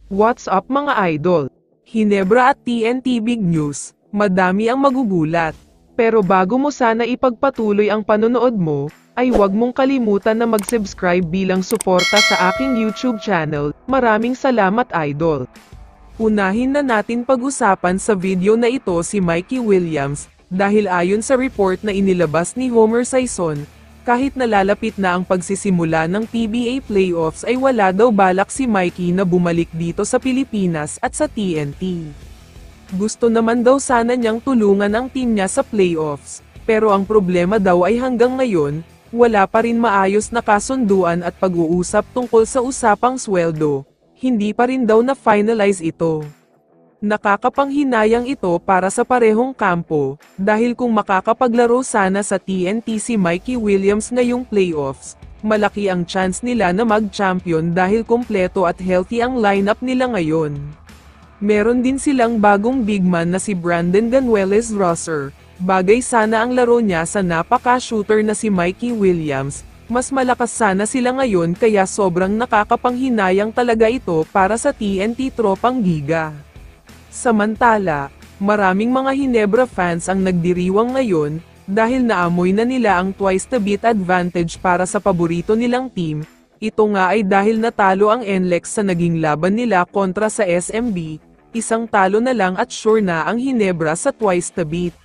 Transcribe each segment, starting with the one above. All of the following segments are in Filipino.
What's up mga idol? Hinebra at TNT Big News, madami ang magugulat. Pero bago mo sana ipagpatuloy ang panonood mo, ay huwag mong kalimutan na mag-subscribe bilang suporta sa aking YouTube channel. Maraming salamat idol. Unahin na natin pag-usapan sa video na ito si Mikey Williams, dahil ayon sa report na inilabas ni Homer Sison, kahit nalalapit na ang pagsisimula ng PBA playoffs ay wala daw balak si Mikey na bumalik dito sa Pilipinas at sa TNT. Gusto naman daw sana niyang tulungan ang team niya sa playoffs, pero ang problema daw ay hanggang ngayon, wala pa rin maayos na kasunduan at pag-uusap tungkol sa usapang sweldo, hindi pa rin daw na-finalize ito. Nakakapanghinayang ito para sa parehong kampo, dahil kung makakapaglaro sana sa TNT si Mikey Williams ngayong playoffs, malaki ang chance nila na mag-champion dahil kompleto at healthy ang lineup nila ngayon. Meron din silang bagong big man na si Brandon Ganueles-Rosser, bagay sana ang laro niya sa napaka-shooter na si Mikey Williams, mas malakas sana sila ngayon kaya sobrang nakakapanghinayang talaga ito para sa TNT tropang giga. Samantala, maraming mga Hinebra fans ang nagdiriwang ngayon, dahil naamoy na nila ang twice the beat advantage para sa paborito nilang team. Ito nga ay dahil natalo ang NLEX sa naging laban nila kontra sa SMB, isang talo na lang at sure na ang Hinebra sa twice the beat.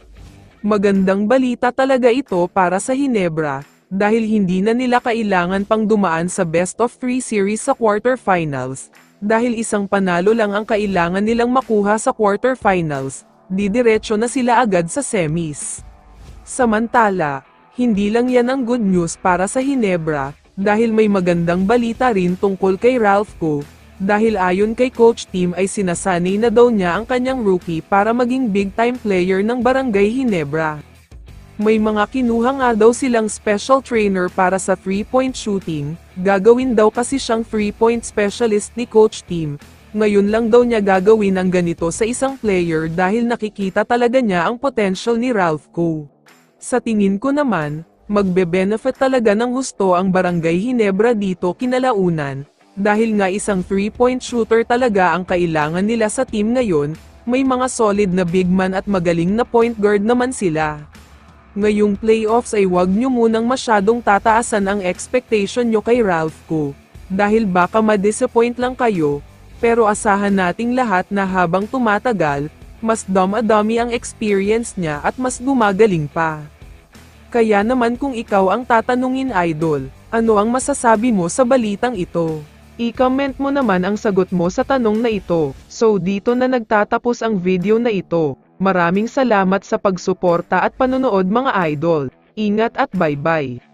Magandang balita talaga ito para sa Hinebra, dahil hindi na nila kailangan pang dumaan sa best of 3 series sa quarterfinals. Dahil isang panalo lang ang kailangan nilang makuha sa quarterfinals, didiretso na sila agad sa semis. Samantala, hindi lang yan ang good news para sa Hinebra, dahil may magandang balita rin tungkol kay Ralph Ko, dahil ayon kay Coach Tim ay sinasanay na daw niya ang kanyang rookie para maging big-time player ng Barangay Hinebra. May mga kinuha nga daw silang special trainer para sa 3-point shooting, gagawin daw kasi siyang 3-point specialist ni Coach Tim. Ngayon lang daw niya gagawin ang ganito sa isang player dahil nakikita talaga niya ang potential ni Ralph Ko. Sa tingin ko naman, magbe-benefit talaga ng husto ang Barangay Hinebra dito kinalaunan, dahil nga isang 3-point shooter talaga ang kailangan nila sa team ngayon, may mga solid na big man at magaling na point guard naman sila. Ngayong playoffs ay wag nyo munang masyadong tataasan ang expectation nyo kay Ralph Ko, dahil baka ma-disappoint lang kayo, pero asahan nating lahat na habang tumatagal, mas dami ang experience niya at mas gumagaling pa. Kaya naman kung ikaw ang tatanungin idol, ano ang masasabi mo sa balitang ito? I-comment mo naman ang sagot mo sa tanong na ito. So dito na nagtatapos ang video na ito. Maraming salamat sa pagsuporta at panonood mga idol. Ingat at bye-bye.